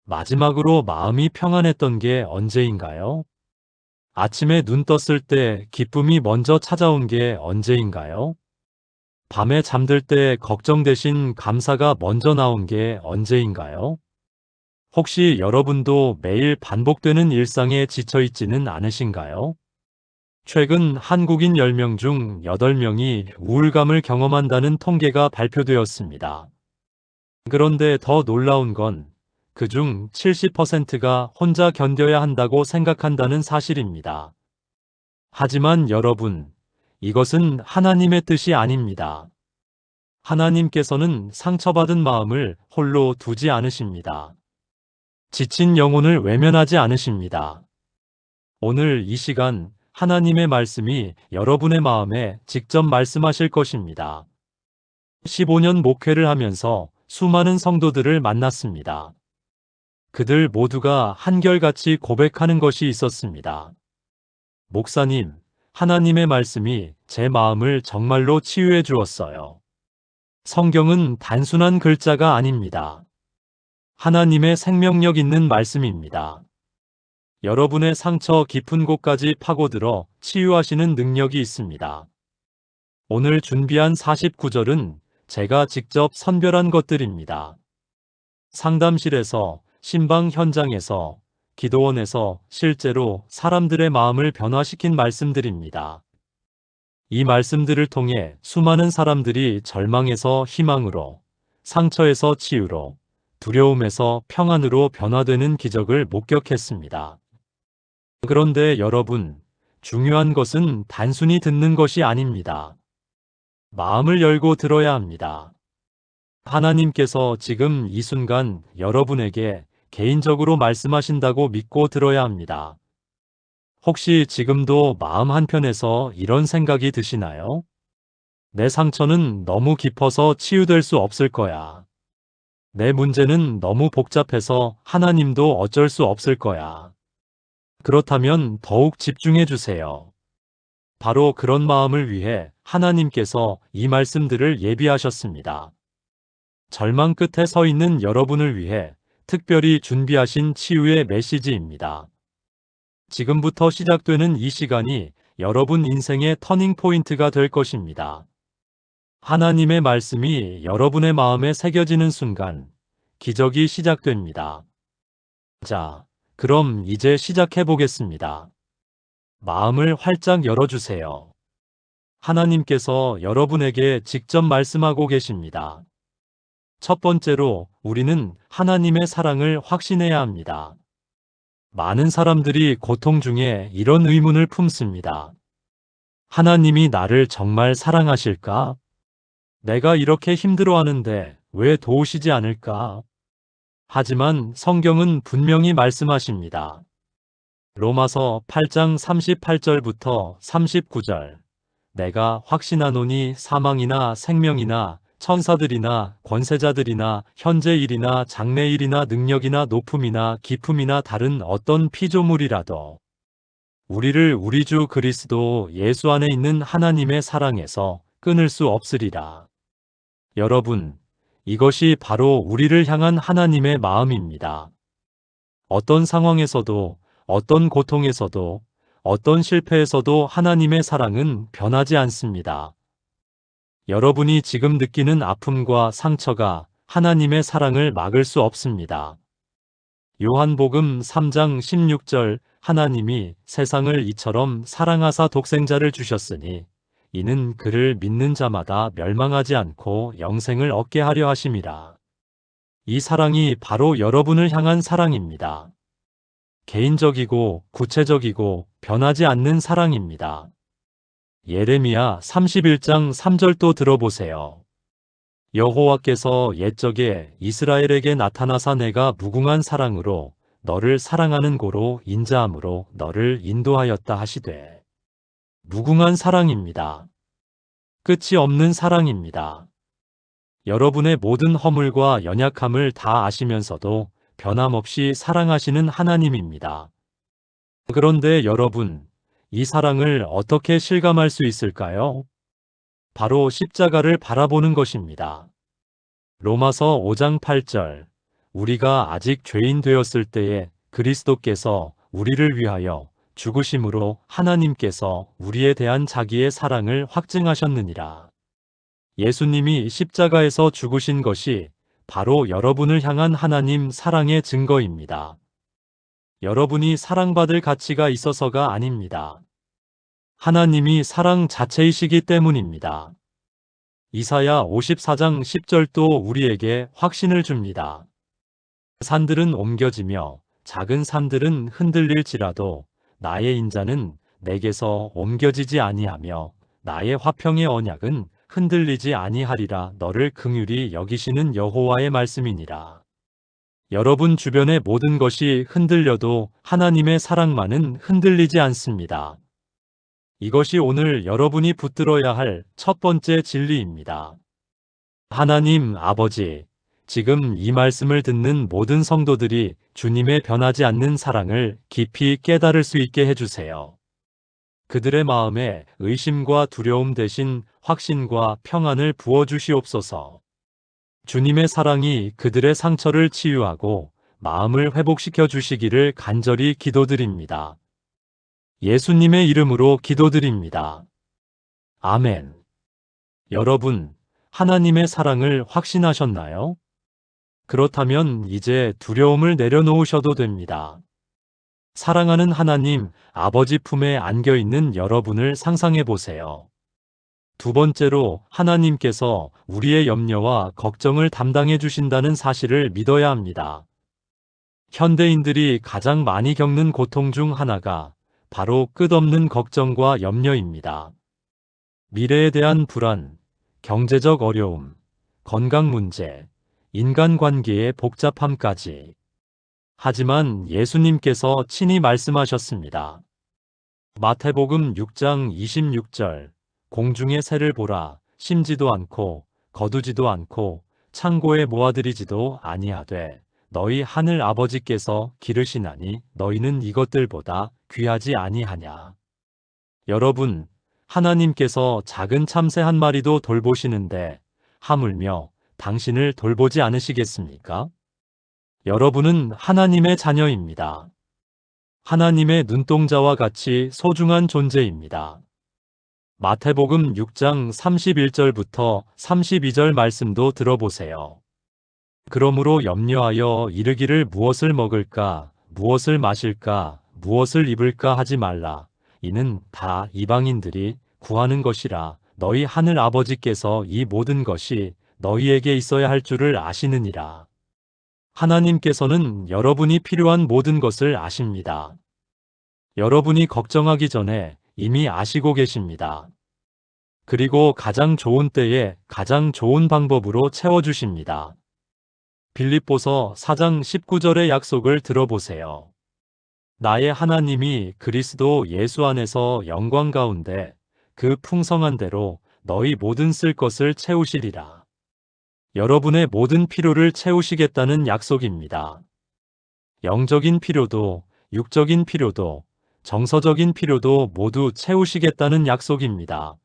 마지막으로 마음이 평안했던 게 언제인가요? 아침에 눈 떴을 때 기쁨이 먼저 찾아온 게 언제인가요? 밤에 잠들 때 걱정 대신 감사가 먼저 나온 게 언제인가요? 혹시 여러분도 매일 반복되는 일상에 지쳐 있지는 않으신가요? 최근 한국인 10명 중 8명이 우울감을 경험한다는 통계가 발표되었습니다. 그런데 더 놀라운 건 그중 70%가 혼자 견뎌야 한다고 생각한다는 사실입니다. 하지만 여러분, 이것은 하나님의 뜻이 아닙니다. 하나님께서는 상처받은 마음을 홀로 두지 않으십니다. 지친 영혼을 외면하지 않으십니다. 오늘 이 시간 하나님의 말씀이 여러분의 마음에 직접 말씀하실 것입니다. 15년 목회를 하면서 수많은 성도들을 만났습니다. 그들 모두가 한결같이 고백하는 것이 있었습니다. 목사님, 하나님의 말씀이 제 마음을 정말로 치유해 주었어요. 성경은 단순한 글자가 아닙니다. 하나님의 생명력 있는 말씀입니다. 여러분의 상처 깊은 곳까지 파고들어 치유하시는 능력이 있습니다. 오늘 준비한 49절은 제가 직접 선별한 것들입니다. 상담실에서, 신방 현장에서, 기도원에서 실제로 사람들의 마음을 변화시킨 말씀들입니다. 이 말씀들을 통해 수많은 사람들이 절망에서 희망으로, 상처에서 치유로, 두려움에서 평안으로 변화되는 기적을 목격했습니다. 그런데 여러분, 중요한 것은 단순히 듣는 것이 아닙니다. 마음을 열고 들어야 합니다. 하나님께서 지금 이 순간 여러분에게 개인적으로 말씀하신다고 믿고 들어야 합니다. 혹시 지금도 마음 한편에서 이런 생각이 드시나요? 내 상처는 너무 깊어서 치유될 수 없을 거야. 내 문제는 너무 복잡해서 하나님도 어쩔 수 없을 거야. 그렇다면 더욱 집중해 주세요. 바로 그런 마음을 위해 하나님께서 이 말씀들을 예비하셨습니다. 절망 끝에 서 있는 여러분을 위해 특별히 준비하신 치유의 메시지입니다. 지금부터 시작되는 이 시간이 여러분 인생의 터닝 포인트가 될 것입니다. 하나님의 말씀이 여러분의 마음에 새겨지는 순간 기적이 시작됩니다. 자, 그럼 이제 시작해 보겠습니다. 마음을 활짝 열어주세요. 하나님께서 여러분에게 직접 말씀하고 계십니다. 첫 번째로 우리는 하나님의 사랑을 확신해야 합니다. 많은 사람들이 고통 중에 이런 의문을 품습니다. 하나님이 나를 정말 사랑하실까? 내가 이렇게 힘들어하는데 왜 도우시지 않을까? 하지만 성경은 분명히 말씀하십니다. 로마서 8장 38절부터 39절. 내가 확신하노니 사망이나 생명이나 천사들이나 권세자들이나 현재 일이나 장래 일이나 능력이나 높음이나 깊음이나 다른 어떤 피조물이라도 우리를 우리 주 그리스도 예수 안에 있는 하나님의 사랑에서 끊을 수 없으리라. 여러분, 이것이 바로 우리를 향한 하나님의 마음입니다. 어떤 상황에서도, 어떤 고통에서도, 어떤 실패에서도 하나님의 사랑은 변하지 않습니다. 여러분이 지금 느끼는 아픔과 상처가 하나님의 사랑을 막을 수 없습니다. 요한복음 3장 16절 하나님이 세상을 이처럼 사랑하사 독생자를 주셨으니 이는 그를 믿는 자마다 멸망하지 않고 영생을 얻게 하려 하심이라. 이 사랑이 바로 여러분을 향한 사랑입니다. 개인적이고 구체적이고 변하지 않는 사랑입니다. 예레미야 31장 3절도 들어보세요. 여호와께서 옛적에 이스라엘에게 나타나사 내가 무궁한 사랑으로 너를 사랑하는 고로 인자함으로 너를 인도하였다 하시되. 무궁한 사랑입니다. 끝이 없는 사랑입니다. 여러분의 모든 허물과 연약함을 다 아시면서도 변함없이 사랑하시는 하나님입니다. 그런데 여러분, 이 사랑을 어떻게 실감할 수 있을까요? 바로 십자가를 바라보는 것입니다. 로마서 5장 8절. 우리가 아직 죄인 되었을 때에 그리스도께서 우리를 위하여 죽으심으로 하나님께서 우리에 대한 자기의 사랑을 확증하셨느니라. 예수님이 십자가에서 죽으신 것이 바로 여러분을 향한 하나님 사랑의 증거입니다. 여러분이 사랑받을 가치가 있어서가 아닙니다. 하나님이 사랑 자체이시기 때문입니다. 이사야 54장 10절도 우리에게 확신을 줍니다. 산들은 옮겨지며 작은 산들은 흔들릴지라도 나의 인자는 내게서 옮겨지지 아니하며 나의 화평의 언약은 흔들리지 아니하리라. 너를 긍휼히 여기시는 여호와의 말씀이니라. 여러분 주변의 모든 것이 흔들려도 하나님의 사랑만은 흔들리지 않습니다. 이것이 오늘 여러분이 붙들어야 할 첫 번째 진리입니다. 하나님 아버지, 지금 이 말씀을 듣는 모든 성도들이 주님의 변하지 않는 사랑을 깊이 깨달을 수 있게 해주세요. 그들의 마음에 의심과 두려움 대신 확신과 평안을 부어주시옵소서. 주님의 사랑이 그들의 상처를 치유하고 마음을 회복시켜 주시기를 간절히 기도드립니다. 예수님의 이름으로 기도드립니다. 아멘. 여러분, 하나님의 사랑을 확신하셨나요? 그렇다면 이제 두려움을 내려놓으셔도 됩니다. 사랑하는 하나님, 아버지 품에 안겨 있는 여러분을 상상해 보세요. 두 번째로, 하나님께서 우리의 염려와 걱정을 담당해 주신다는 사실을 믿어야 합니다. 현대인들이 가장 많이 겪는 고통 중 하나가 바로 끝없는 걱정과 염려입니다. 미래에 대한 불안, 경제적 어려움, 건강 문제, 인간관계의 복잡함까지. 하지만 예수님께서 친히 말씀하셨습니다. 마태복음 6장 26절, 공중의 새를 보라, 심지도 않고 거두지도 않고 창고에 모아들이지도 아니하되 너희 하늘 아버지께서 기르시나니 너희는 이것들보다 귀하지 아니하냐. 여러분, 하나님께서 작은 참새 한 마리도 돌보시는데 하물며 당신을 돌보지 않으시겠습니까? 여러분은 하나님의 자녀입니다. 하나님의 눈동자와 같이 소중한 존재입니다. 마태복음 6장 31절부터 32절 말씀도 들어보세요. 그러므로 염려하여 이르기를 무엇을 먹을까, 무엇을 마실까, 무엇을 입을까 하지 말라. 이는 다 이방인들이 구하는 것이라. 너희 하늘 아버지께서 이 모든 것이 너희에게 있어야 할 줄을 아시느니라. 하나님께서는 여러분이 필요한 모든 것을 아십니다. 여러분이 걱정하기 전에 이미 아시고 계십니다. 그리고 가장 좋은 때에 가장 좋은 방법으로 채워주십니다. 빌립보서 4장 19절의 약속을 들어보세요. 나의 하나님이 그리스도 예수 안에서 영광 가운데 그 풍성한 대로 너희 모든 쓸 것을 채우시리라. 여러분의 모든 필요를 채우시겠다는 약속입니다. 영적인 필요도, 육적인 필요도, 정서적인 필요도 모두 채우시겠다는 약속입니다.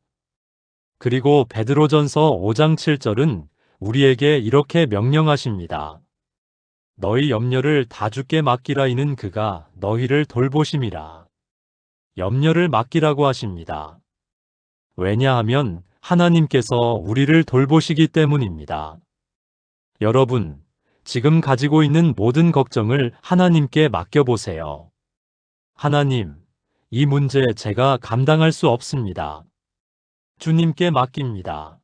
그리고 베드로전서 5장 7절은 우리에게 이렇게 명령하십니다. 너희 염려를 다 주께 맡기라. 이는 그가 너희를 돌보심이라. 염려를 맡기라고 하십니다. 왜냐하면 하나님께서 우리를 돌보시기 때문입니다. 여러분, 지금 가지고 있는 모든 걱정을 하나님께 맡겨보세요. 하나님, 이 문제 제가 감당할 수 없습니다. 주님께 맡깁니다.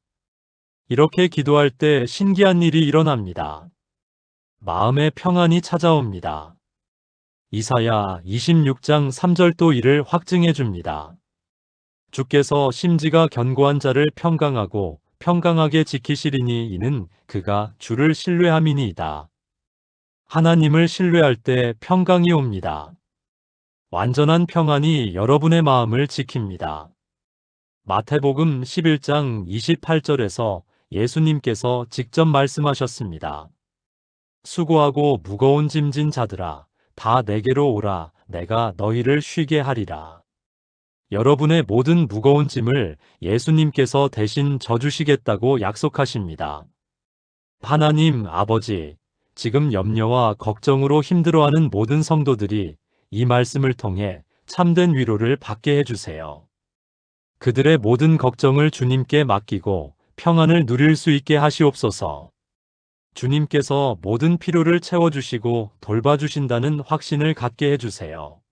이렇게 기도할 때 신기한 일이 일어납니다. 마음의 평안이 찾아옵니다. 이사야 26장 3절도 이를 확증해 줍니다. 주께서 심지가 견고한 자를 평강하고 평강하게 지키시리니 이는 그가 주를 신뢰함이니이다. 하나님을 신뢰할 때 평강이 옵니다. 완전한 평안이 여러분의 마음을 지킵니다. 마태복음 11장 28절에서 예수님께서 직접 말씀하셨습니다. 수고하고 무거운 짐진 자들아, 다 내게로 오라. 내가 너희를 쉬게 하리라. 여러분의 모든 무거운 짐을 예수님께서 대신 져주시겠다고 약속하십니다. 하나님 아버지, 지금 염려와 걱정으로 힘들어하는 모든 성도들이 이 말씀을 통해 참된 위로를 받게 해주세요. 그들의 모든 걱정을 주님께 맡기고 평안을 누릴 수 있게 하시옵소서. 주님께서 모든 필요를 채워주시고 돌봐주신다는 확신을 갖게 해주세요.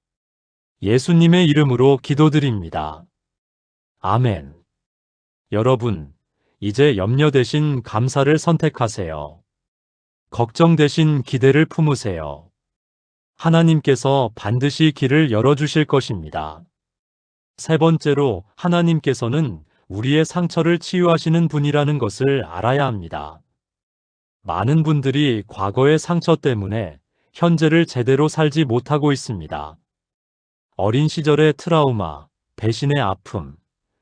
예수님의 이름으로 기도드립니다. 아멘. 여러분, 이제 염려 대신 감사를 선택하세요. 걱정 대신 기대를 품으세요. 하나님께서 반드시 길을 열어주실 것입니다. 세 번째로, 하나님께서는 우리의 상처를 치유하시는 분이라는 것을 알아야 합니다. 많은 분들이 과거의 상처 때문에 현재를 제대로 살지 못하고 있습니다. 어린 시절의 트라우마, 배신의 아픔,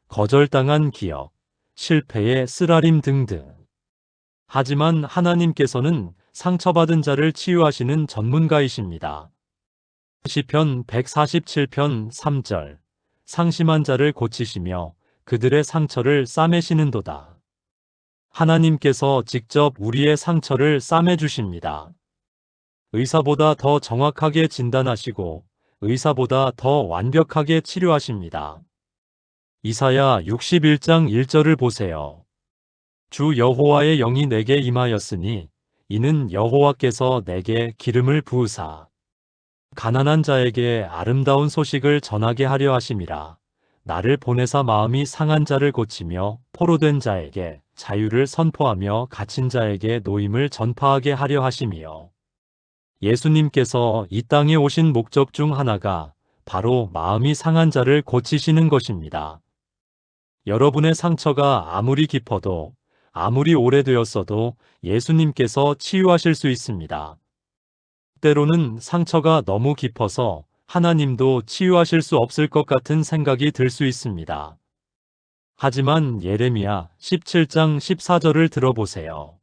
거절당한 기억, 실패의 쓰라림 등등. 하지만 하나님께서는 상처받은 자를 치유하시는 전문가이십니다. 시편 147편 3절. 상심한 자를 고치시며 그들의 상처를 싸매시는도다. 하나님께서 직접 우리의 상처를 싸매주십니다. 의사보다 더 정확하게 진단하시고 의사보다 더 완벽하게 치료하십니다. 이사야 61장 1절을 보세요. 주 여호와의 영이 내게 임하였으니 이는 여호와께서 내게 기름을 부으사 가난한 자에게 아름다운 소식을 전하게 하려 하심이라. 나를 보내사 마음이 상한 자를 고치며 포로된 자에게 자유를 선포하며 갇힌 자에게 노임을 전파하게 하려 하심이요. 예수님께서 이 땅에 오신 목적 중 하나가 바로 마음이 상한 자를 고치시는 것입니다. 여러분의 상처가 아무리 깊어도 아무리 오래되었어도 예수님께서 치유하실 수 있습니다. 때로는 상처가 너무 깊어서 하나님도 치유하실 수 없을 것 같은 생각이 들 수 있습니다. 하지만 예레미야 17장 14절을 들어보세요.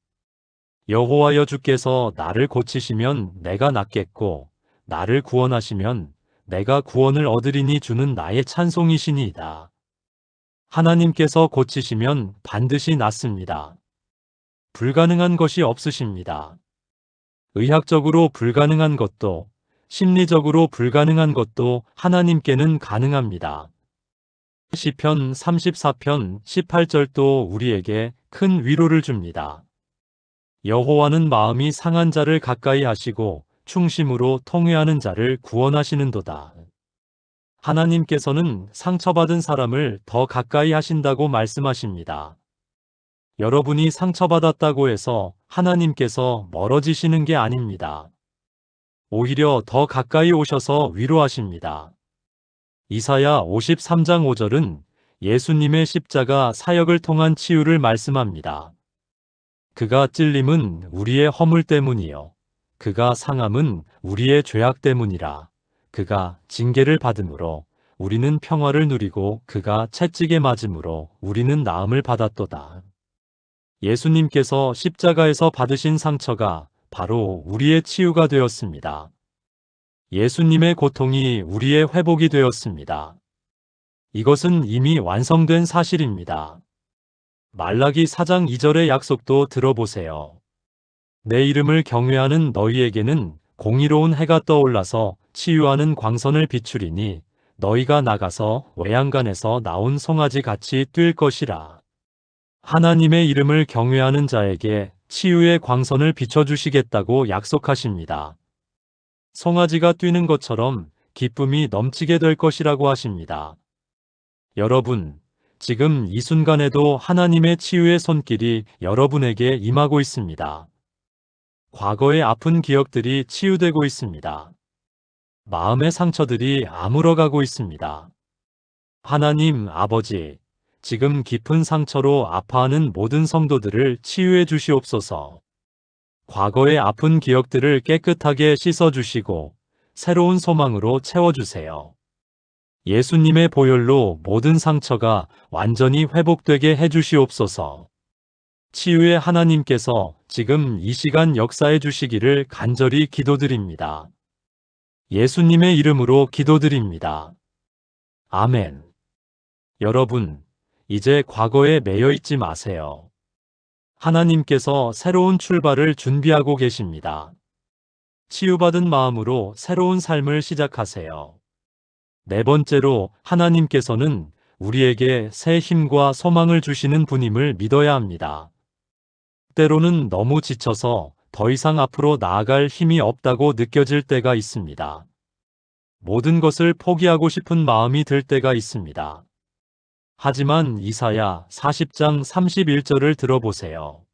여호와여 주께서 나를 고치시면 내가 낫겠고 나를 구원하시면 내가 구원을 얻으리니 주는 나의 찬송이시니이다. 하나님께서 고치시면 반드시 낫습니다. 불가능한 것이 없으십니다. 의학적으로 불가능한 것도 심리적으로 불가능한 것도 하나님께는 가능합니다. 시편 34편 18절도 우리에게 큰 위로를 줍니다. 여호와는 마음이 상한 자를 가까이 하시고 충심으로 통회하는 자를 구원하시는도다. 하나님께서는 상처받은 사람을 더 가까이 하신다고 말씀하십니다. 여러분이 상처받았다고 해서 하나님께서 멀어지시는 게 아닙니다. 오히려 더 가까이 오셔서 위로하십니다. 이사야 53장 5절은 예수님의 십자가 사역을 통한 치유를 말씀합니다. 그가 찔림은 우리의 허물 때문이요. 그가 상함은 우리의 죄악 때문이라. 그가 징계를 받음으로 우리는 평화를 누리고 그가 채찍에 맞음으로 우리는 나음을 받았도다. 예수님께서 십자가에서 받으신 상처가 바로 우리의 치유가 되었습니다. 예수님의 고통이 우리의 회복이 되었습니다. 이것은 이미 완성된 사실입니다. 말라기 4장 2절의 약속도 들어보세요. 내 이름을 경외하는 너희에게는 공의로운 해가 떠올라서 치유하는 광선을 비추리니 너희가 나가서 외양간에서 나온 송아지 같이 뛸 것이라. 하나님의 이름을 경외하는 자에게 치유의 광선을 비춰주시겠다고 약속하십니다. 송아지가 뛰는 것처럼 기쁨이 넘치게 될 것이라고 하십니다. 여러분, 지금 이 순간에도 하나님의 치유의 손길이 여러분에게 임하고 있습니다. 과거의 아픈 기억들이 치유되고 있습니다. 마음의 상처들이 아물어가고 있습니다. 하나님 아버지, 지금 깊은 상처로 아파하는 모든 성도들을 치유해 주시옵소서. 과거의 아픈 기억들을 깨끗하게 씻어주시고 새로운 소망으로 채워주세요. 예수님의 보혈로 모든 상처가 완전히 회복되게 해주시옵소서. 치유의 하나님께서 지금 이 시간 역사해 주시기를 간절히 기도드립니다. 예수님의 이름으로 기도드립니다. 아멘. 여러분, 이제 과거에 매여 있지 마세요. 하나님께서 새로운 출발을 준비하고 계십니다. 치유받은 마음으로 새로운 삶을 시작하세요. 네 번째로, 하나님께서는 우리에게 새 힘과 소망을 주시는 분임을 믿어야 합니다. 때로는 너무 지쳐서 더 이상 앞으로 나아갈 힘이 없다고 느껴질 때가 있습니다. 모든 것을 포기하고 싶은 마음이 들 때가 있습니다. 하지만 이사야 40장 31절을 들어보세요.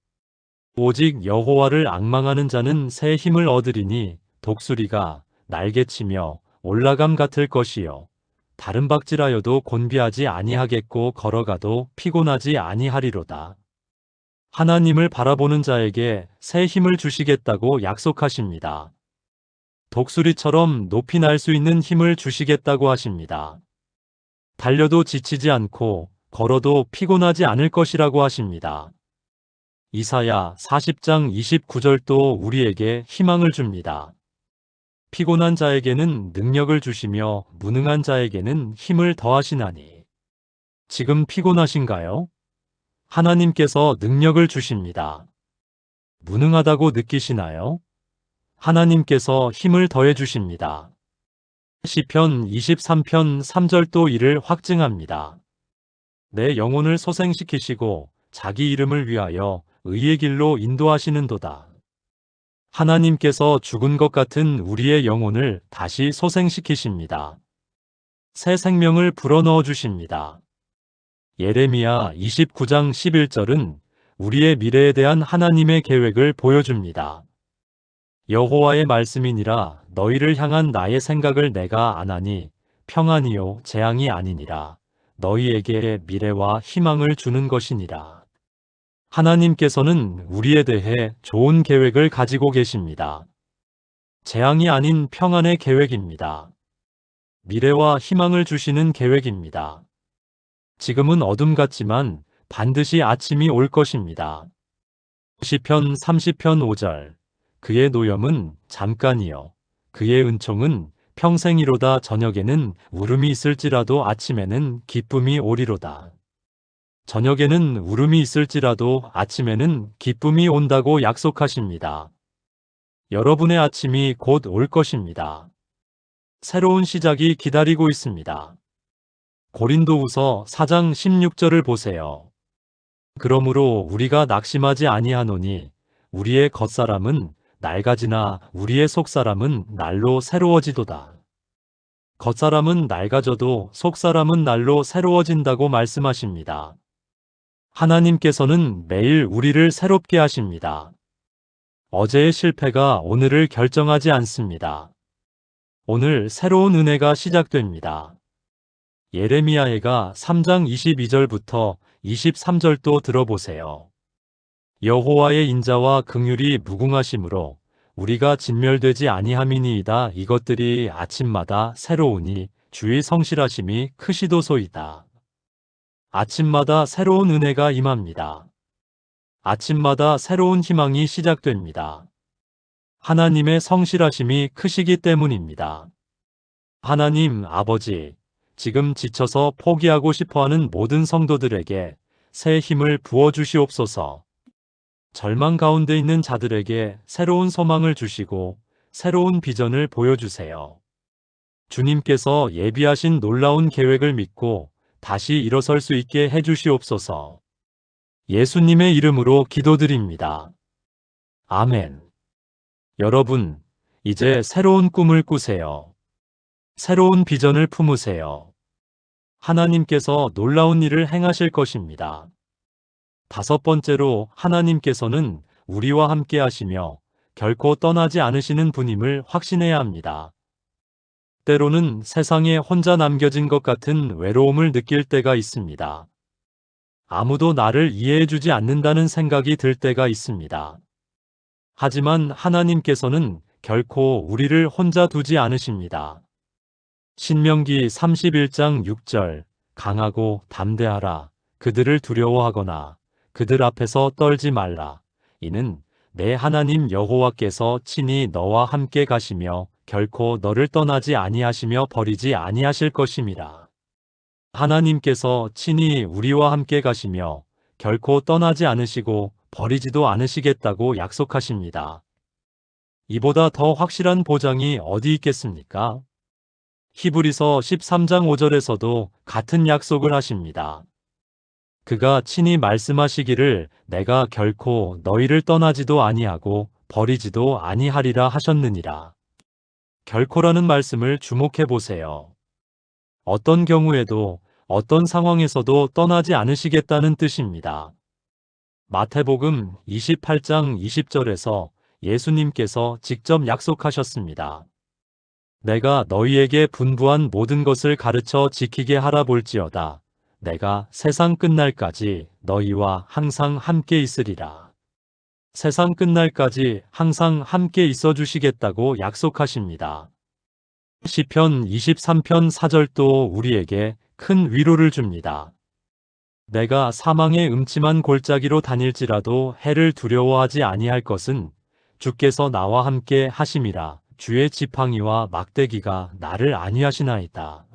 오직 여호와를 앙망하는 자는 새 힘을 얻으리니 독수리가 날개치며 올라감 같을 것이요 다른 박질하여도 곤비하지 아니하겠고 걸어가도 피곤하지 아니하리로다. 하나님을 바라보는 자에게 새 힘을 주시겠다고 약속하십니다. 독수리처럼 높이 날 수 있는 힘을 주시겠다고 하십니다. 달려도 지치지 않고 걸어도 피곤하지 않을 것이라고 하십니다. 이사야 40장 29절도 우리에게 희망을 줍니다. 피곤한 자에게는 능력을 주시며 무능한 자에게는 힘을 더하시나니. 지금 피곤하신가요? 하나님께서 능력을 주십니다. 무능하다고 느끼시나요? 하나님께서 힘을 더해 주십니다. 시편 23편 3절도 이를 확증합니다. 내 영혼을 소생시키시고 자기 이름을 위하여 의의 길로 인도하시는도다. 하나님께서 죽은 것 같은 우리의 영혼을 다시 소생시키십니다. 새 생명을 불어넣어 주십니다. 예레미야 29장 11절은 우리의 미래에 대한 하나님의 계획을 보여줍니다. 여호와의 말씀이니라 너희를 향한 나의 생각을 내가 아나니 평안이요 재앙이 아니니라 너희에게 미래와 희망을 주는 것이니라. 하나님께서는 우리에 대해 좋은 계획을 가지고 계십니다. 재앙이 아닌 평안의 계획입니다. 미래와 희망을 주시는 계획입니다. 지금은 어둠 같지만 반드시 아침이 올 것입니다. 시편 30편 5절 그의 노염은 잠깐이요 그의 은총은 평생이로다. 저녁에는 울음이 있을지라도 아침에는 기쁨이 오리로다. 저녁에는 울음이 있을지라도 아침에는 기쁨이 온다고 약속하십니다. 여러분의 아침이 곧 올 것입니다. 새로운 시작이 기다리고 있습니다. 고린도후서 4장 16절을 보세요. 그러므로 우리가 낙심하지 아니하노니 우리의 겉사람은 낡아지나 우리의 속사람은 날로 새로워지도다. 겉사람은 낡아져도 속사람은 날로 새로워진다고 말씀하십니다. 하나님께서는 매일 우리를 새롭게 하십니다. 어제의 실패가 오늘을 결정하지 않습니다. 오늘 새로운 은혜가 시작됩니다. 예레미야가 3장 22절부터 23절도 들어보세요. 여호와의 인자와 긍휼이 무궁하심으로 우리가 진멸되지 아니함이니이다. 이것들이 아침마다 새로우니 주의 성실하심이 크시도소이다. 아침마다 새로운 은혜가 임합니다. 아침마다 새로운 희망이 시작됩니다. 하나님의 성실하심이 크시기 때문입니다. 하나님 아버지, 지금 지쳐서 포기하고 싶어하는 모든 성도들에게 새 힘을 부어주시옵소서. 절망 가운데 있는 자들에게 새로운 소망을 주시고 새로운 비전을 보여주세요. 주님께서 예비하신 놀라운 계획을 믿고 다시 일어설 수 있게 해주시옵소서. 예수님의 이름으로 기도드립니다. 아멘. 여러분, 이제 새로운 꿈을 꾸세요. 새로운 비전을 품으세요. 하나님께서 놀라운 일을 행하실 것입니다. 다섯 번째로, 하나님께서는 우리와 함께 하시며 결코 떠나지 않으시는 분임을 확신해야 합니다. 때로는 세상에 혼자 남겨진 것 같은 외로움을 느낄 때가 있습니다. 아무도 나를 이해해주지 않는다는 생각이 들 때가 있습니다. 하지만 하나님께서는 결코 우리를 혼자 두지 않으십니다. 신명기 31장 6절 강하고 담대하라. 그들을 두려워하거나 그들 앞에서 떨지 말라. 이는 내 하나님 여호와께서 친히 너와 함께 가시며 결코 너를 떠나지 아니하시며 버리지 아니하실 것임이라. 하나님께서 친히 우리와 함께 가시며 결코 떠나지 않으시고 버리지도 않으시겠다고 약속하십니다. 이보다 더 확실한 보장이 어디 있겠습니까? 히브리서 13장 5절에서도 같은 약속을 하십니다. 그가 친히 말씀하시기를 내가 결코 너희를 떠나지도 아니하고 버리지도 아니하리라 하셨느니라. 결코라는 말씀을 주목해 보세요. 어떤 경우에도 어떤 상황에서도 떠나지 않으시겠다는 뜻입니다. 마태복음 28장 20절에서 예수님께서 직접 약속하셨습니다. 내가 너희에게 분부한 모든 것을 가르쳐 지키게 하라 볼지어다. 내가 세상 끝날까지 너희와 항상 함께 있으리라. 세상 끝날까지 항상 함께 있어 주시겠다고 약속하십니다. 시편 23편 4절도 우리에게 큰 위로를 줍니다. 내가 사망의 음침한 골짜기로 다닐지라도 해를 두려워하지 아니할 것은 주께서 나와 함께 하심이라. 주의 지팡이와 막대기가 나를 안위하시나이다.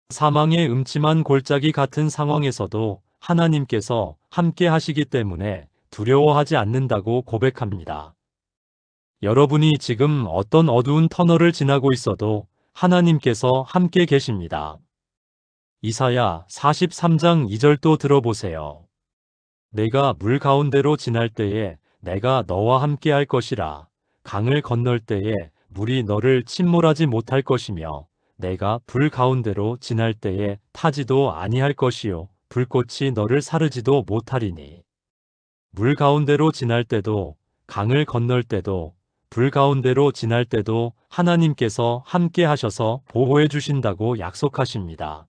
사망의 음침한 골짜기 같은 상황에서도 하나님께서 함께 하시기 때문에 두려워하지 않는다고 고백합니다. 여러분이 지금 어떤 어두운 터널을 지나고 있어도 하나님께서 함께 계십니다. 이사야 43장 2절도 들어보세요. 내가 물 가운데로 지날 때에 내가 너와 함께 할 것이라. 강을 건널 때에 물이 너를 침몰하지 못할 것이며 내가 불 가운데로 지날 때에 타지도 아니할 것이요 불꽃이 너를 사르지도 못하리니. 물 가운데로 지날 때도 강을 건널 때도 불 가운데로 지날 때도 하나님께서 함께 하셔서 보호해 주신다고 약속하십니다.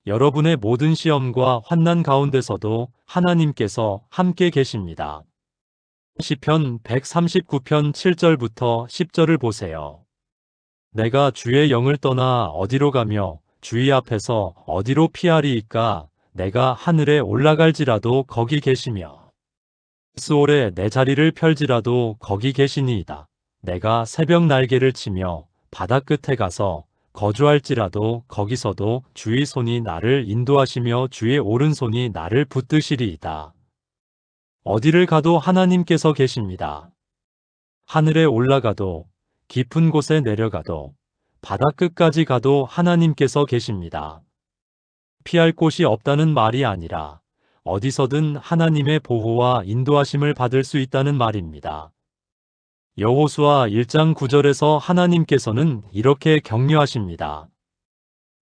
여러분의 모든 시험과 환난 가운데서도 하나님께서 함께 계십니다. 시편 139편 7절부터 10절을 보세요. 내가 주의 영을 떠나 어디로 가며 주의 앞에서 어디로 피하리이까. 내가 하늘에 올라갈지라도 거기 계시며 스올에 내 자리를 펼지라도 거기 계시니이다. 내가 새벽 날개를 치며 바다 끝에 가서 거주할지라도 거기서도 주의 손이 나를 인도하시며 주의 오른손이 나를 붙드시리이다. 어디를 가도 하나님께서 계십니다. 하늘에 올라가도 깊은 곳에 내려가도 바다 끝까지 가도 하나님께서 계십니다. 피할 곳이 없다는 말이 아니라 어디서든 하나님의 보호와 인도하심을 받을 수 있다는 말입니다. 여호수아 1장 9절에서 하나님께서는 이렇게 격려하십니다.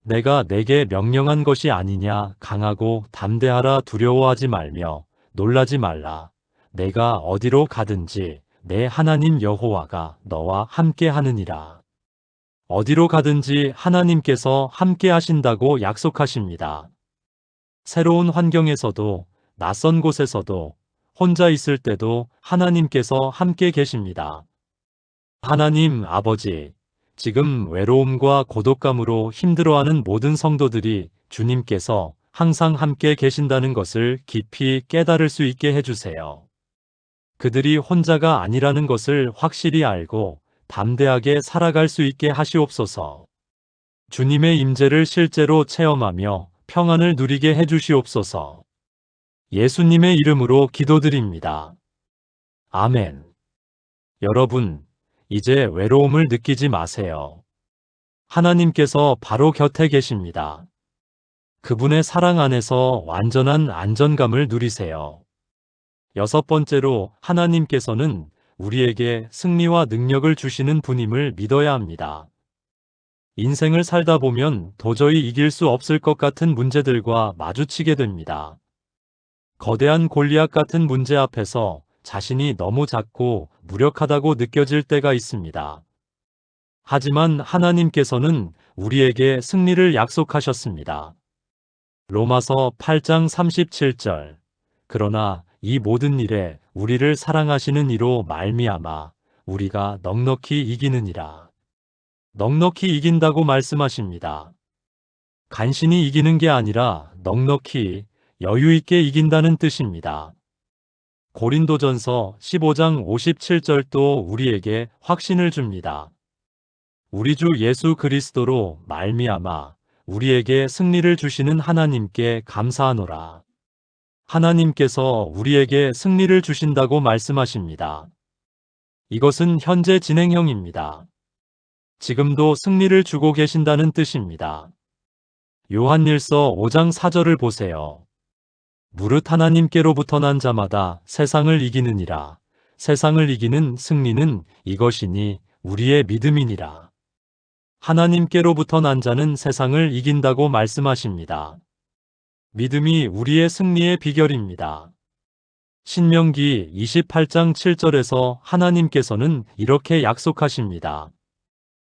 내가 내게 명령한 것이 아니냐. 강하고 담대하라. 두려워하지 말며 놀라지 말라. 내가 어디로 가든지 내 하나님 여호와가 너와 함께 하느니라. 어디로 가든지 하나님께서 함께 하신다고 약속하십니다. 새로운 환경에서도 낯선 곳에서도 혼자 있을 때도 하나님께서 함께 계십니다. 하나님 아버지, 지금 외로움과 고독감으로 힘들어하는 모든 성도들이 주님께서 항상 함께 계신다는 것을 깊이 깨달을 수 있게 해주세요. 그들이 혼자가 아니라는 것을 확실히 알고 담대하게 살아갈 수 있게 하시옵소서. 주님의 임재를 실제로 체험하며 평안을 누리게 해주시옵소서. 예수님의 이름으로 기도드립니다. 아멘. 여러분, 이제 외로움을 느끼지 마세요. 하나님께서 바로 곁에 계십니다. 그분의 사랑 안에서 완전한 안전감을 누리세요. 여섯 번째로 하나님께서는 우리에게 승리와 능력을 주시는 분임을 믿어야 합니다. 인생을 살다 보면 도저히 이길 수 없을 것 같은 문제들과 마주치게 됩니다. 거대한 골리앗 같은 문제 앞에서 자신이 너무 작고 무력하다고 느껴질 때가 있습니다. 하지만 하나님께서는 우리에게 승리를 약속하셨습니다. 로마서 8장 37절. 그러나 이 모든 일에 우리를 사랑하시는 이로 말미암아 우리가 넉넉히 이기느니라. 넉넉히 이긴다고 말씀하십니다. 간신히 이기는 게 아니라 넉넉히 여유 있게 이긴다는 뜻입니다. 고린도전서 15장 57절도 우리에게 확신을 줍니다. 우리 주 예수 그리스도로 말미암아 우리에게 승리를 주시는 하나님께 감사하노라. 하나님께서 우리에게 승리를 주신다고 말씀하십니다. 이것은 현재 진행형입니다. 지금도 승리를 주고 계신다는 뜻입니다. 요한일서 5장 4절을 보세요. 무릇 하나님께로부터 난 자마다 세상을 이기느니라. 세상을 이기는 승리는 이것이니 우리의 믿음이니라. 하나님께로부터 난 자는 세상을 이긴다고 말씀하십니다. 믿음이 우리의 승리의 비결입니다. 신명기 28장 7절에서 하나님께서는 이렇게 약속하십니다.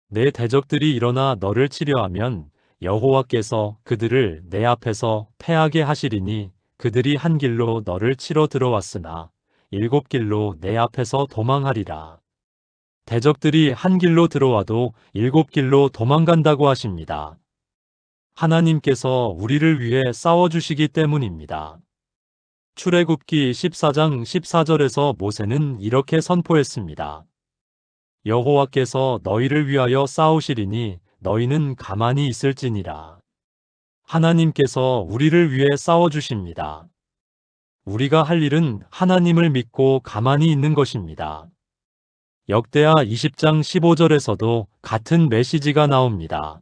내 대적들이 일어나 너를 치려하면 여호와께서 그들을 내 앞에서 패하게 하시리니 그들이 한 길로 너를 치러 들어왔으나 일곱 길로 내 앞에서 도망하리라. 대적들이 한 길로 들어와도 일곱 길로 도망간다고 하십니다. 하나님께서 우리를 위해 싸워주시기 때문입니다. 출애굽기 14장 14절에서 모세는 이렇게 선포했습니다. 여호와께서 너희를 위하여 싸우시리니 너희는 가만히 있을지니라. 하나님께서 우리를 위해 싸워주십니다. 우리가 할 일은 하나님을 믿고 가만히 있는 것입니다. 역대하 20장 15절에서도 같은 메시지가 나옵니다.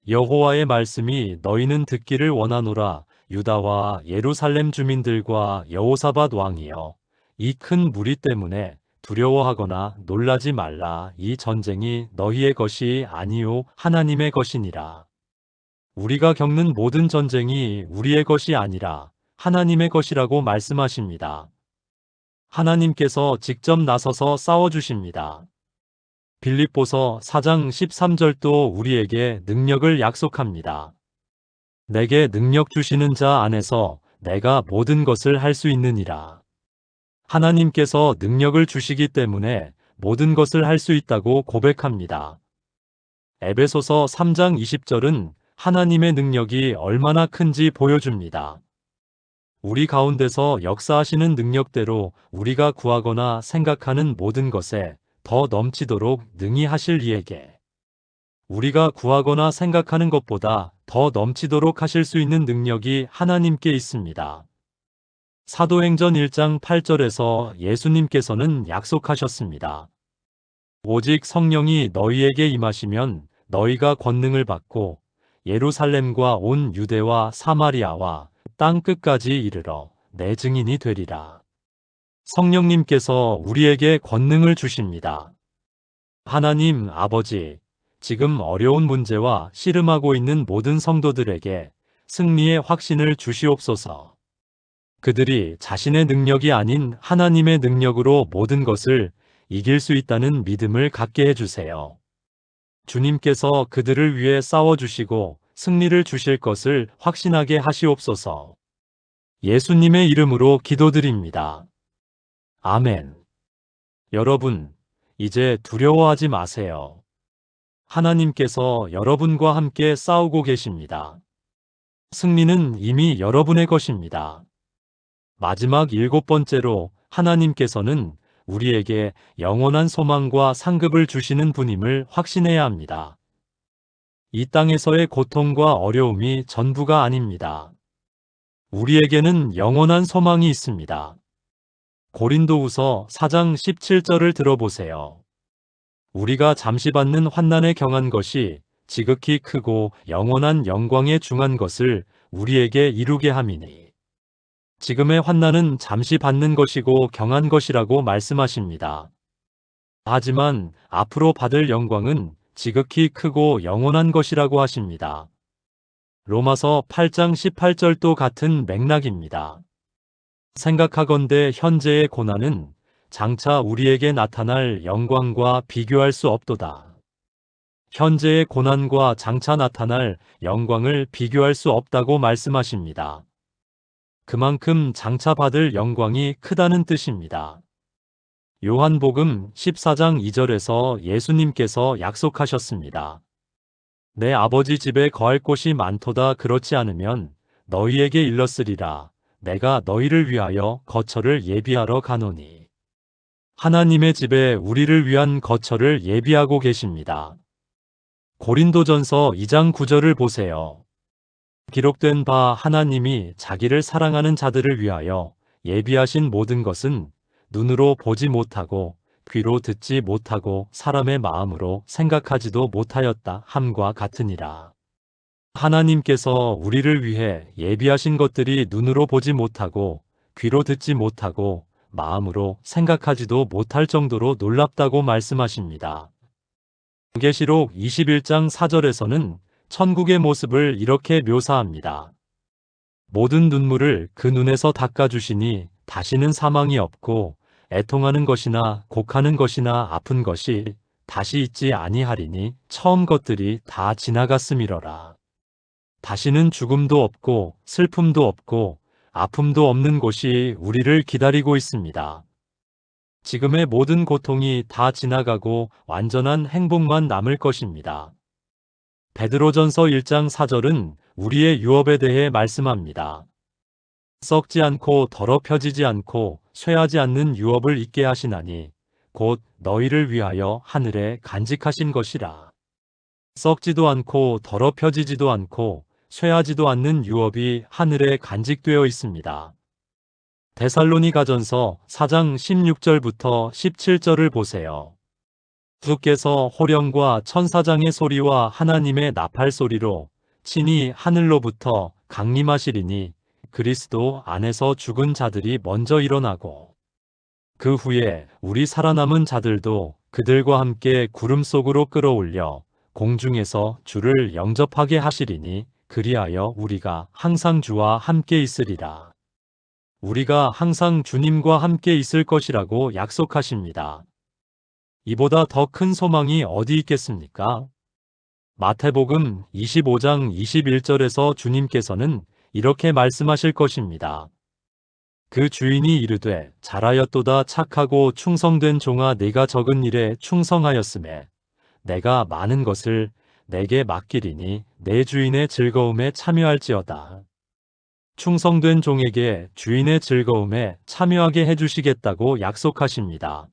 여호와의 말씀이 너희는 듣기를 원하노라. 유다와 예루살렘 주민들과 여호사밧 왕이여, 이 큰 무리 때문에 두려워하거나 놀라지 말라. 이 전쟁이 너희의 것이 아니요 하나님의 것이니라. 우리가 겪는 모든 전쟁이 우리의 것이 아니라 하나님의 것이라고 말씀하십니다. 하나님께서 직접 나서서 싸워주십니다. 빌립보서 4장 13절도 우리에게 능력을 약속합니다. 내게 능력 주시는 자 안에서 내가 모든 것을 할 수 있느니라. 하나님께서 능력을 주시기 때문에 모든 것을 할 수 있다고 고백합니다. 에베소서 3장 20절은 하나님의 능력이 얼마나 큰지 보여줍니다. 우리 가운데서 역사하시는 능력대로 우리가 구하거나 생각하는 모든 것에 더 넘치도록 능히 하실 이에게, 우리가 구하거나 생각하는 것보다 더 넘치도록 하실 수 있는 능력이 하나님께 있습니다. 사도행전 1장 8절에서 예수님께서는 약속하셨습니다. 오직 성령이 너희에게 임하시면 너희가 권능을 받고 예루살렘과 온 유대와 사마리아와 땅 끝까지 이르러 내 증인이 되리라. 성령님께서 우리에게 권능을 주십니다. 하나님 아버지, 지금 어려운 문제와 씨름하고 있는 모든 성도들에게 승리의 확신을 주시옵소서. 그들이 자신의 능력이 아닌 하나님의 능력으로 모든 것을 이길 수 있다는 믿음을 갖게 해주세요. 주님께서 그들을 위해 싸워주시고 승리를 주실 것을 확신하게 하시옵소서. 예수님의 이름으로 기도드립니다. 아멘. 여러분, 이제 두려워하지 마세요. 하나님께서 여러분과 함께 싸우고 계십니다. 승리는 이미 여러분의 것입니다. 마지막 7번째로 하나님께서는 우리에게 영원한 소망과 상급을 주시는 분임을 확신해야 합니다. 이 땅에서의 고통과 어려움이 전부가 아닙니다. 우리에게는 영원한 소망이 있습니다. 고린도후서 4장 17절을 들어보세요. 우리가 잠시 받는 환난에 경한 것이 지극히 크고 영원한 영광에 중한 것을 우리에게 이루게 함이니. 지금의 환난은 잠시 받는 것이고 경한 것이라고 말씀하십니다. 하지만 앞으로 받을 영광은 지극히 크고 영원한 것이라고 하십니다. 로마서 8장 18절도 같은 맥락입니다. 생각하건대 현재의 고난은 장차 우리에게 나타날 영광과 비교할 수 없도다. 현재의 고난과 장차 나타날 영광을 비교할 수 없다고 말씀하십니다. 그만큼 장차 받을 영광이 크다는 뜻입니다. 요한복음 14장 2절에서 예수님께서 약속하셨습니다. 내 아버지 집에 거할 곳이 많도다. 그렇지 않으면 너희에게 일렀으리라. 내가 너희를 위하여 거처를 예비하러 가노니. 하나님의 집에 우리를 위한 거처를 예비하고 계십니다. 고린도전서 2장 9절을 보세요. 기록된 바 하나님이 자기를 사랑하는 자들을 위하여 예비하신 모든 것은 눈으로 보지 못하고 귀로 듣지 못하고 사람의 마음으로 생각하지도 못하였다 함과 같으니라. 하나님께서 우리를 위해 예비하신 것들이 눈으로 보지 못하고 귀로 듣지 못하고 마음으로 생각하지도 못할 정도로 놀랍다고 말씀하십니다. 계시록 21장 4절에서는 천국의 모습을 이렇게 묘사합니다. 모든 눈물을 그 눈에서 닦아주시니 다시는 사망이 없고 애통하는 것이나 곡하는 것이나 아픈 것이 다시 있지 아니하리니 처음 것들이 다 지나갔음이러라. 다시는 죽음도 없고 슬픔도 없고 아픔도 없는 곳이 우리를 기다리고 있습니다. 지금의 모든 고통이 다 지나가고 완전한 행복만 남을 것입니다. 베드로전서 1장 4절은 우리의 유업에 대해 말씀합니다. 썩지 않고 더럽혀지지 않고 쇠하지 않는 유업을 있게 하시나니 곧 너희를 위하여 하늘에 간직하신 것이라. 썩지도 않고 더럽혀지지도 않고 쇠하지도 않는 유업이 하늘에 간직되어 있습니다. 데살로니가전서 4장 16절부터 17절을 보세요. 주께서 호령과 천사장의 소리와 하나님의 나팔 소리로 친히 하늘로부터 강림하시리니 그리스도 안에서 죽은 자들이 먼저 일어나고 그 후에 우리 살아남은 자들도 그들과 함께 구름 속으로 끌어올려 공중에서 주를 영접하게 하시리니 그리하여 우리가 항상 주와 함께 있으리라. 우리가 항상 주님과 함께 있을 것이라고 약속하십니다. 이보다 더 큰 소망이 어디 있겠습니까? 마태복음 25장 21절에서 주님께서는 이렇게 말씀하실 것입니다. 그 주인이 이르되 잘하였도다 착하고 충성된 종아 네가 적은 일에 충성하였으매 내가 많은 것을 내게 맡기리니 내 주인의 즐거움에 참여할지어다. 충성된 종에게 주인의 즐거움에 참여하게 해주시겠다고 약속하십니다.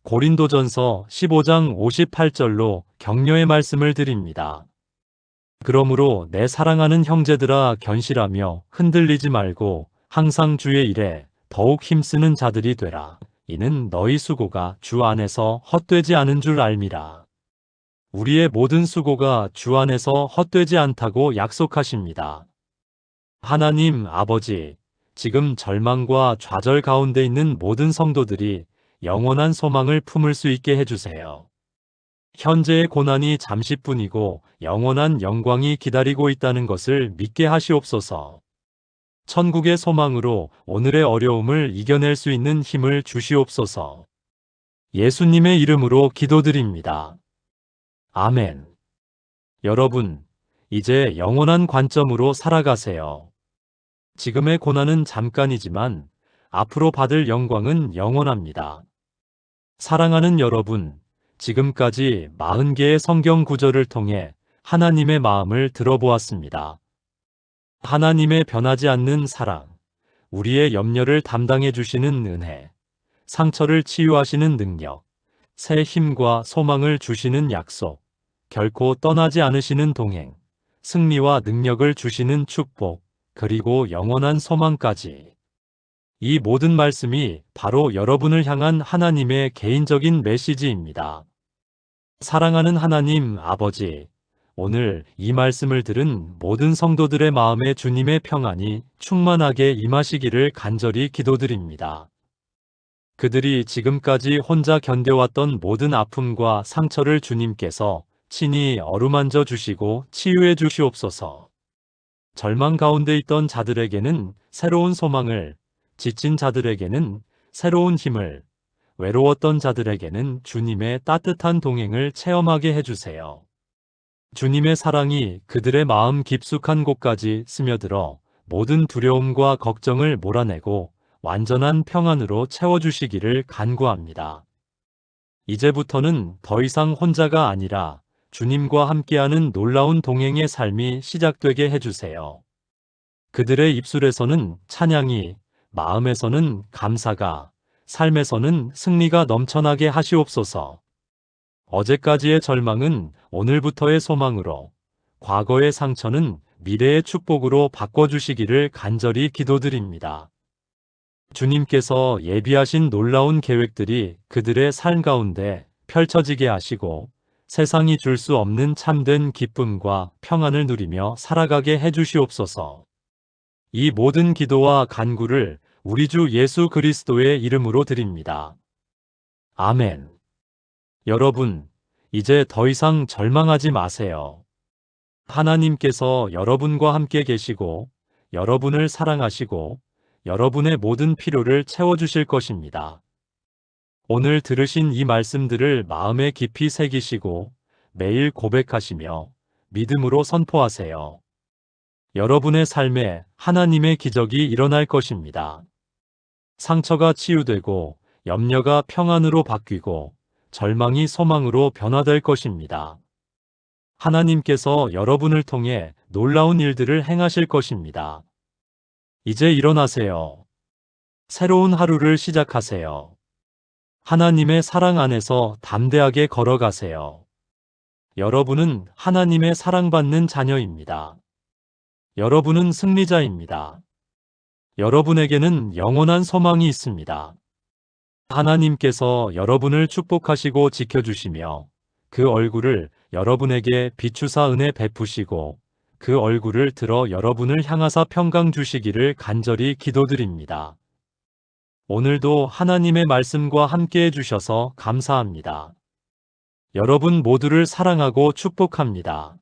고린도전서 15장 58절로 격려의 말씀을 드립니다. 그러므로 내 사랑하는 형제들아 견실하며 흔들리지 말고 항상 주의 일에 더욱 힘쓰는 자들이 되라. 이는 너희 수고가 주 안에서 헛되지 않은 줄 알미라. 우리의 모든 수고가 주 안에서 헛되지 않다고 약속하십니다. 하나님 아버지, 지금 절망과 좌절 가운데 있는 모든 성도들이 영원한 소망을 품을 수 있게 해주세요. 현재의 고난이 잠시뿐이고 영원한 영광이 기다리고 있다는 것을 믿게 하시옵소서. 천국의 소망으로 오늘의 어려움을 이겨낼 수 있는 힘을 주시옵소서. 예수님의 이름으로 기도드립니다. 아멘. 여러분, 이제 영원한 관점으로 살아가세요. 지금의 고난은 잠깐이지만 앞으로 받을 영광은 영원합니다. 사랑하는 여러분, 지금까지 40개의 성경 구절을 통해 하나님의 마음을 들어보았습니다. 하나님의 변하지 않는 사랑, 우리의 염려를 담당해 주시는 은혜, 상처를 치유하시는 능력, 새 힘과 소망을 주시는 약속, 결코 떠나지 않으시는 동행, 승리와 능력을 주시는 축복, 그리고 영원한 소망까지. 이 모든 말씀이 바로 여러분을 향한 하나님의 개인적인 메시지입니다. 사랑하는 하나님 아버지, 오늘 이 말씀을 들은 모든 성도들의 마음에 주님의 평안이 충만하게 임하시기를 간절히 기도드립니다. 그들이 지금까지 혼자 견뎌왔던 모든 아픔과 상처를 주님께서 친히 어루만져 주시고 치유해 주시옵소서. 절망 가운데 있던 자들에게는 새로운 소망을, 지친 자들에게는 새로운 힘을, 외로웠던 자들에게는 주님의 따뜻한 동행을 체험하게 해주세요. 주님의 사랑이 그들의 마음 깊숙한 곳까지 스며들어 모든 두려움과 걱정을 몰아내고 완전한 평안으로 채워주시기를 간구합니다. 이제부터는 더 이상 혼자가 아니라 주님과 함께하는 놀라운 동행의 삶이 시작되게 해주세요. 그들의 입술에서는 찬양이, 마음에서는 감사가, 삶에서는 승리가 넘쳐나게 하시옵소서. 어제까지의 절망은 오늘부터의 소망으로, 과거의 상처는 미래의 축복으로 바꿔주시기를 간절히 기도드립니다. 주님께서 예비하신 놀라운 계획들이 그들의 삶 가운데 펼쳐지게 하시고 세상이 줄 수 없는 참된 기쁨과 평안을 누리며 살아가게 해주시옵소서. 이 모든 기도와 간구를 우리 주 예수 그리스도의 이름으로 드립니다. 아멘. 여러분, 이제 더 이상 절망하지 마세요. 하나님께서 여러분과 함께 계시고 여러분을 사랑하시고 여러분의 모든 필요를 채워주실 것입니다. 오늘 들으신 이 말씀들을 마음에 깊이 새기시고 매일 고백하시며 믿음으로 선포하세요. 여러분의 삶에 하나님의 기적이 일어날 것입니다. 상처가 치유되고 염려가 평안으로 바뀌고 절망이 소망으로 변화될 것입니다. 하나님께서 여러분을 통해 놀라운 일들을 행하실 것입니다. 이제 일어나세요. 새로운 하루를 시작하세요. 하나님의 사랑 안에서 담대하게 걸어가세요. 여러분은 하나님의 사랑받는 자녀입니다. 여러분은 승리자입니다. 여러분에게는 영원한 소망이 있습니다. 하나님께서 여러분을 축복하시고 지켜주시며 그 얼굴을 여러분에게 비추사 은혜 베푸시고 그 얼굴을 들어 여러분을 향하사 평강 주시기를 간절히 기도드립니다. 오늘도 하나님의 말씀과 함께 해주셔서 감사합니다. 여러분 모두를 사랑하고 축복합니다.